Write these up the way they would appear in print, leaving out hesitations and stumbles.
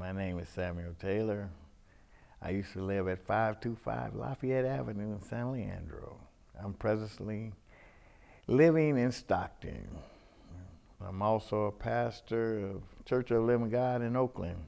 My name is Samuel Taylor. I used to live at 525 Lafayette Avenue in San Leandro. I'm presently living in Stockton. I'm also a pastor of Church of the Living God in Oakland.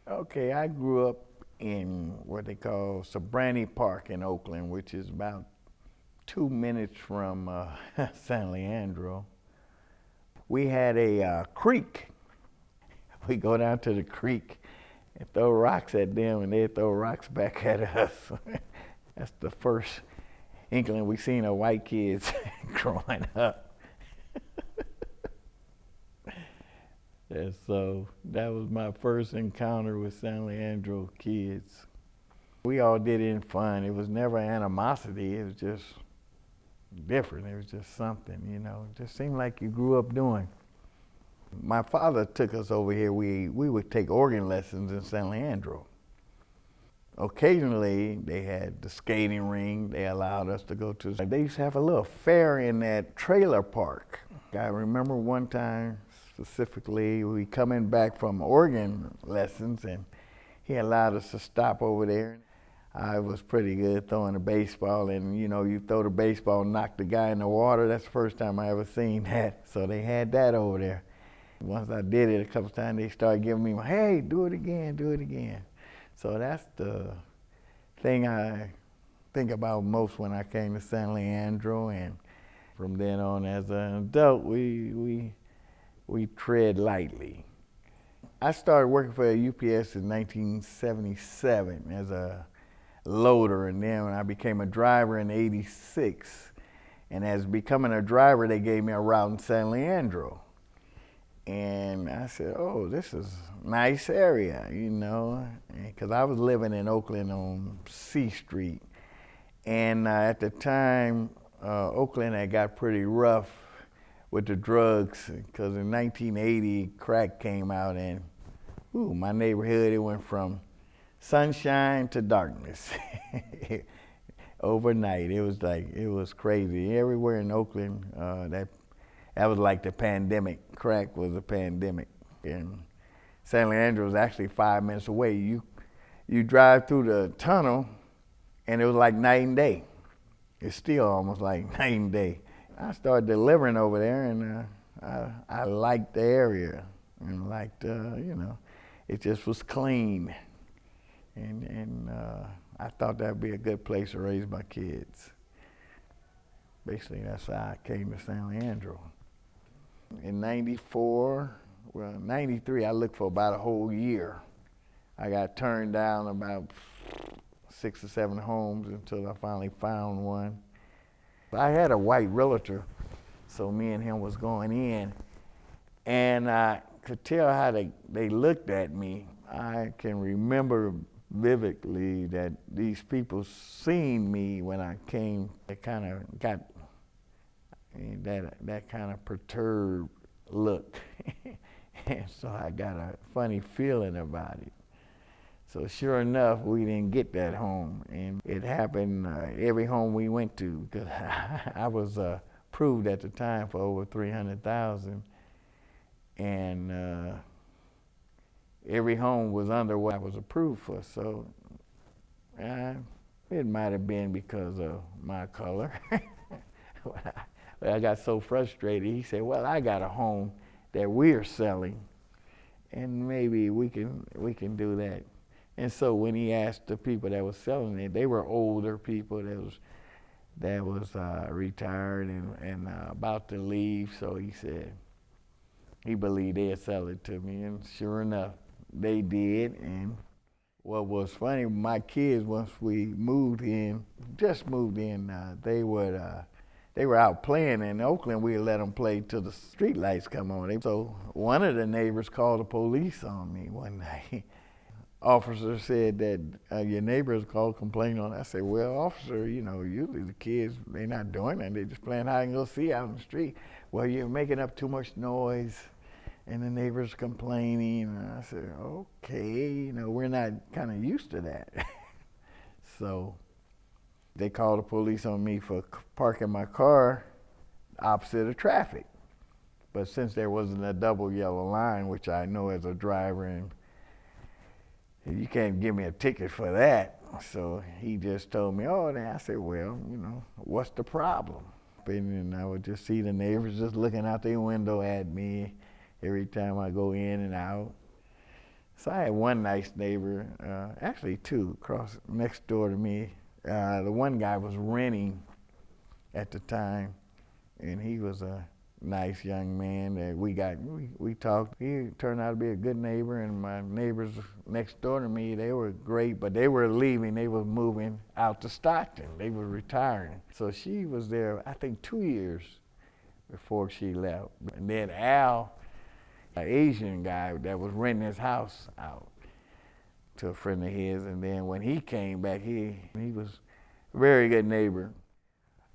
Okay, I grew up in what they call Sabrani Park in Oakland, which is about 2 minutes from San Leandro. We had a creek. We go down to the creek and throw rocks at them, and they throw rocks back at us. That's the first inkling we seen of white kids growing up. And so that was my first encounter with San Leandro kids. We all did it in fun. It was never animosity. It was just different. It was just something, you know. It just seemed like you grew up doing. My father took us over here. We would take organ lessons in San Leandro. Occasionally, they had the skating ring. They allowed us to go to. They used to have a little fair in that trailer park. I remember one time specifically, we coming back from organ lessons, and he allowed us to stop over there. I was pretty good throwing a baseball, and you know, you throw the baseball, knock the guy in the water. That's the first time I ever seen that. So they had that over there. Once I did it a couple times, they started giving me, hey, do it again, do it again. So that's the thing I think about most when I came to San Leandro, and from then on as an adult, we tread lightly. I started working for UPS in 1977 as a loader, and then when I became a driver in '86. And as becoming a driver, they gave me a route in San Leandro. And I said, oh, this is a nice area, you know, because I was living in Oakland on C Street. And at the time, Oakland had got pretty rough with the drugs, because in 1980, crack came out, and my neighborhood, it went from sunshine to darkness overnight. It was crazy. Everywhere in Oakland, that was like the pandemic. Crack was a pandemic. And San Leandro was actually 5 minutes away. You drive through the tunnel, and it was like night and day. It's still almost like night and day. I started delivering over there, and I liked the area, and liked, you know, it just was clean. And I thought that'd be a good place to raise my kids. Basically, that's how I came to San Leandro. In '93, I looked for about a whole year. I got turned down about 6 or 7 homes until I finally found one. I had a white realtor, so me and him was going in, and I could tell how they looked at me. I can remember vividly that these people seen me when I came. They kind of got that kind of perturbed look. And so I got a funny feeling about it. So sure enough, we didn't get that home. And it happened every home we went to, because I was approved at the time for over $300,000. And every home was under what I was approved for. So it might have been because of my color. I got so frustrated. He said, well, I got a home that we're selling, and maybe we can do that. And so when he asked the people that was selling it, they were older people that was retired and about to leave. So he said he believed they'd sell it to me, and sure enough, they did. And what was funny, my kids, once we just moved in, they were out playing in Oakland. We let them play till the street lights come on. So one of the neighbors called the police on me one night. Officer said that your neighbors called complaining on. I said, well, officer, you know, usually the kids, they're not doing that. They're just playing hide and go see out in the street. Well, you're making up too much noise, and the neighbors complaining. And I said, okay, you know, we're not kind of used to that. So they called the police on me for parking my car opposite of traffic. But since there wasn't a double yellow line, which I know as a driver and You can't give me a ticket for that. So he just told me, oh, and I said, well, what's the problem? And I would just see the neighbors just looking out their window at me every time I go in and out. So I had one nice neighbor, actually two, across next door to me. The one guy was renting at the time, and he was a nice young man that we talked. He turned out to be a good neighbor, and my neighbors next door to me, they were great, but they were leaving. They were moving out to Stockton. They were retiring. So she was there, I think, 2 years before she left. And then Al, an Asian guy that was renting his house out to a friend of his, and then when he came back, he was a very good neighbor.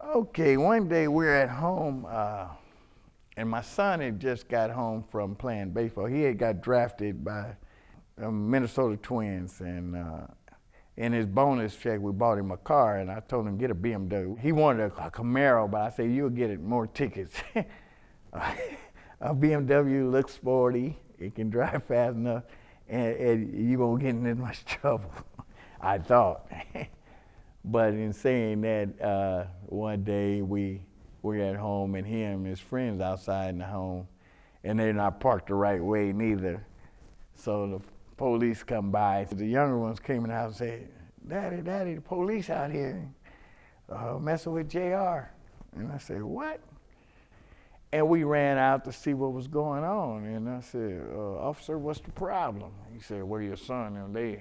Okay, one day we're at home, and my son had just got home from playing baseball. He had got drafted by Minnesota Twins, and in his bonus check, we bought him a car, and I told him, get a BMW. He wanted a Camaro, but I said, you'll get it more tickets. A BMW looks sporty, it can drive fast enough, and you won't get in that much trouble, I thought. But in saying that, one day we were at home, and he and his friends outside in the home, and they're not parked the right way neither. So the police come by. The younger ones came in the house and said, Daddy, the police out here messing with JR. And I said, what? And we ran out to see what was going on. And I said, officer, what's the problem? He said, well, your son, and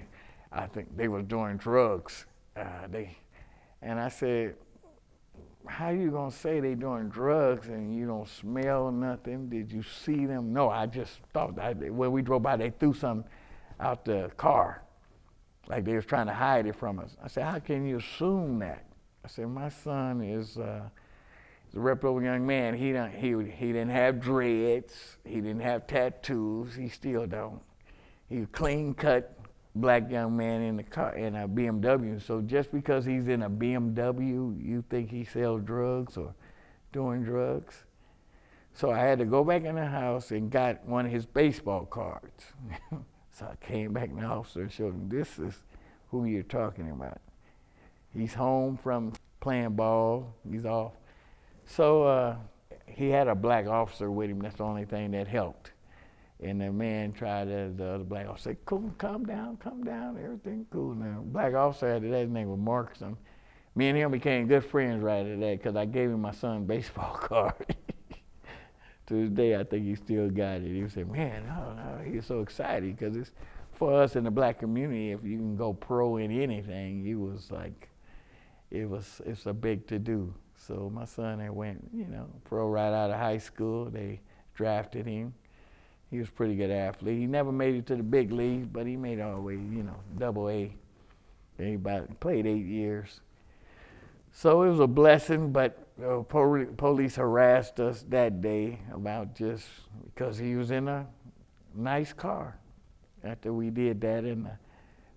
I think they was doing drugs. And I said, how you gonna say they doing drugs and you don't smell nothing? Did you see them? No, I just thought when we drove by, they threw something out the car, like they was trying to hide it from us. I said, how can you assume that? I said, my son is a reputable young man. He didn't have dreads. He didn't have tattoos. He still don't. He's a clean cut black young man in the car, in a BMW. So just because he's in a BMW, you think he sells drugs or doing drugs? So I had to go back in the house and got one of his baseball cards. So I came back in the officer and showed him, this is who you're talking about. He's home from playing ball, he's off. So he had a black officer with him. That's the only thing that helped. And the man tried to, the other black officer said, cool, calm down, everything cool now. Black officer after that, his name was Markson. Me and him became good friends right after that, because I gave him my son's baseball card. To this day, I think he still got it. He would say, man, no, he's so excited, because it's for us in the black community, if you can go pro in anything, he was like, it's a big to do. So my son had went, pro right out of high school. They drafted him. He was a pretty good athlete. He never made it to the big leagues, but he made all the way, double A. He played 8 years. So it was a blessing, but police harassed us that day about just because he was in a nice car. After we did that, and the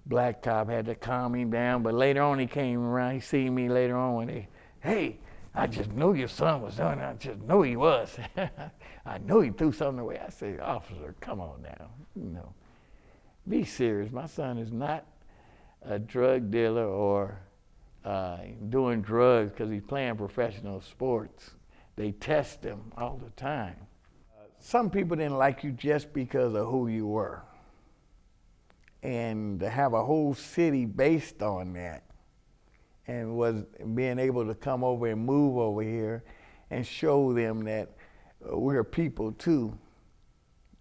black cop had to calm him down, but later on he came around, he seen me later on when hey, I just knew your son was doing it. I just knew he was. I knew he threw something away. I said, officer, come on now. Be serious. My son is not a drug dealer or doing drugs because he's playing professional sports. They test him all the time. Some people didn't like you just because of who you were. And to have a whole city based on that, and was being able to come over and move over here and show them that we're people too.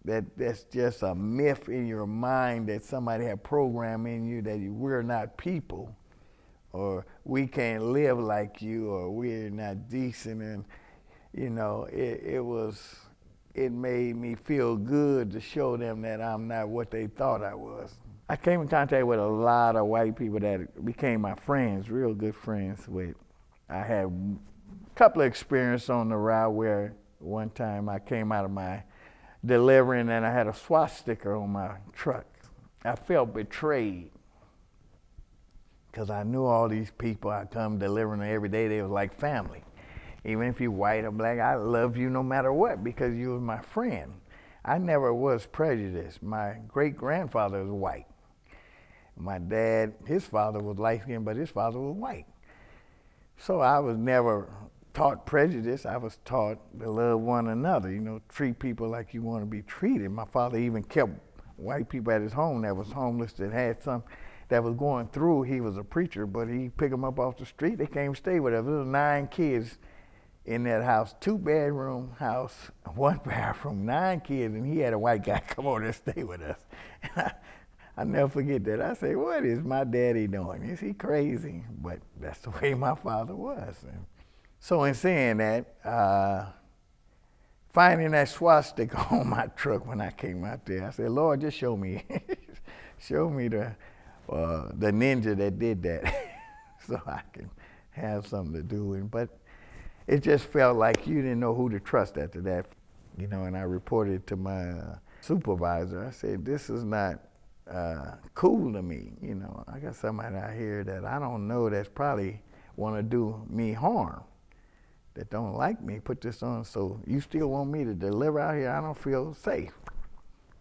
That's just a myth in your mind that somebody had programmed in you that we're not people, or we can't live like you, or we're not decent. And it made me feel good to show them that I'm not what they thought I was. I came in contact with a lot of white people that became my friends, real good friends with. I had a couple of experiences on the route where one time I came out of my delivering and I had a swastika on my truck. I felt betrayed because I knew all these people I come delivering every day. They was like family. Even if you're white or black, I love you no matter what because you was my friend. I never was prejudiced. My great-grandfather was white. My dad, his father was light-skinned, but his father was white. So I was never taught prejudice. I was taught to love one another, treat people like you want to be treated. My father even kept white people at his home that was homeless, that had some that was going through. He was a preacher, but he picked them up off the street. They came stay with us. There was 9 kids in that house, 2-bedroom house, 1 bathroom, 9 kids, and he had a white guy come over and stay with us. And I never forget that. I say, what is my daddy doing? Is he crazy? But that's the way my father was. And so in saying that, finding that swastika on my truck when I came out there, I said, Lord, just show me, show me the ninja that did that, so I can have something to do with it. But it just felt like you didn't know who to trust after that, and I reported to my supervisor. I said, this is not cool to me. I got somebody out here that I don't know that's probably want to do me harm, that don't like me, put this on, so you still want me to deliver out here? I don't feel safe.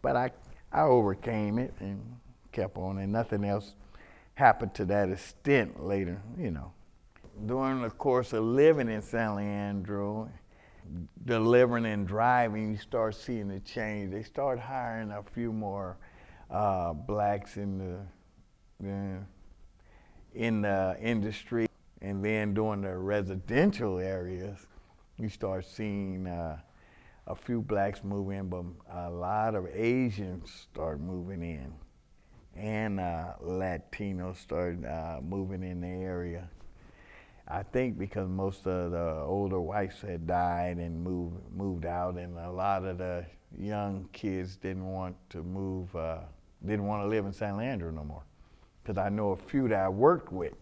But I overcame it and kept on, and nothing else happened to that extent later, During the course of living in San Leandro, delivering and driving, you start seeing the change. They start hiring a few more blacks in the industry, and then during the residential areas, you start seeing a few blacks move in, but a lot of Asians start moving in, and Latinos started moving in the area. I think because most of the older whites had died and moved out, and a lot of the young kids didn't want to move, didn't want to live in San Leandro no more. Because I know a few that I worked with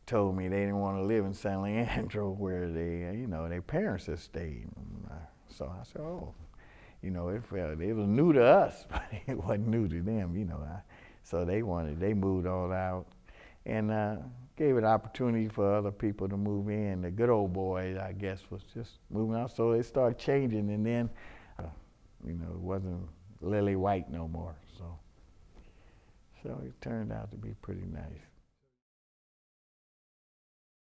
told me they didn't want to live in San Leandro where their parents had stayed. So I said, oh, it was new to us, but it wasn't new to them, So they moved all out, and gave it opportunity for other people to move in. The good old boys, I guess, was just moving out. So it started changing, and then, it wasn't lily white no more. So it turned out to be pretty nice.